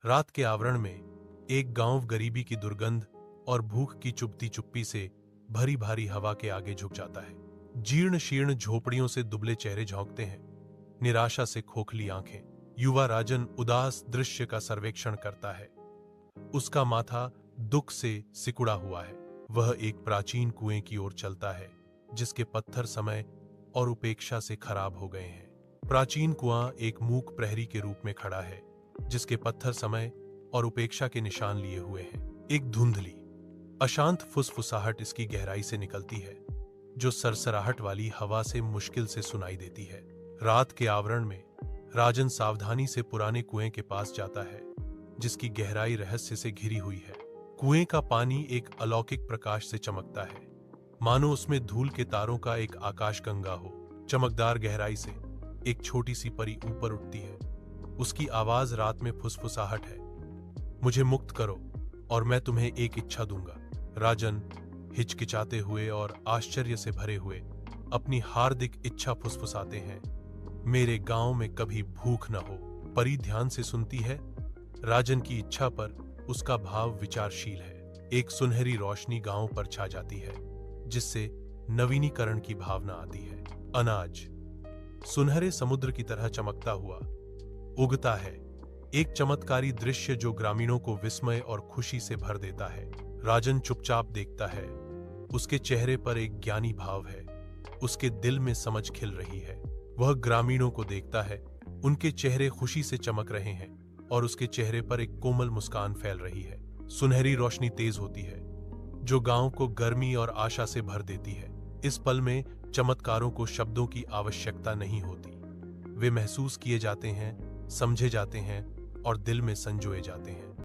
रात के आवरण में एक गांव गरीबी की दुर्गंध और भूख की चुभती चुप्पी से भरी भारी हवा के आगे झुक जाता है। जीर्ण शीर्ण झोपड़ियों से दुबले चेहरे झोंकते हैं, निराशा से खोखली आंखें। युवा राजन उदास दृश्य का सर्वेक्षण करता है। उसका माथा दुख से सिकुड़ा हुआ है। वह एक प्राचीन कुएं की ओर चलता है जिसके पत्थर समय और उपेक्षा से खराब हो गए हैं। प्राचीन कुआं एक मूक प्रहरी के रूप में खड़ा है जिसके पत्थर समय और उपेक्षा के निशान लिए हुए हैं। एक धुंधली अशांत फुसफुसाहट इसकी गहराई से निकलती है जो सरसराहट वाली हवा से मुश्किल से सुनाई देती है। रात के आवरण में राजन सावधानी से पुराने कुएं के पास जाता है जिसकी गहराई रहस्य से घिरी हुई है। कुएं का पानी एक अलौकिक प्रकाश से चमकता है, मानो उसमें धूल के तारों का एक आकाशगंगा हो। चमकदार गहराई से एक छोटी सी परी ऊपर उठती है। उसकी आवाज रात में फुसफुसाहट है, मुझे मुक्त करो और मैं तुम्हें एक इच्छा दूंगा। राजन हिचकिचाते हुए और आश्चर्य से भरे हुए अपनी हार्दिक इच्छा फुसफुसाते हैं, मेरे गांव में कभी भूख न हो। परी ध्यान से सुनती है। राजन की इच्छा पर उसका भाव विचारशील है। एक सुनहरी रोशनी गांव पर छा जाती है जिससे नवीनीकरण की भावना आती है। अनाज सुनहरे समुद्र की तरह चमकता हुआ उगता है, एक चमत्कारी दृश्य जो ग्रामीणों को विस्मय और खुशी से भर देता है। राजन चुपचाप देखता है। उसके चेहरे पर एक ज्ञानी भाव है, उसके दिल में समझ खिल रही है। वह ग्रामीणों को देखता है, उनके चेहरे खुशी से चमक रहे हैं और उसके चेहरे पर एक कोमल मुस्कान फैल रही है। सुनहरी रोशनी तेज होती है जो गांव को गर्मी और आशा से भर देती है। इस पल में चमत्कारों को शब्दों की आवश्यकता नहीं होती, वे महसूस किए जाते हैं, समझे जाते हैं और दिल में संजोए जाते हैं।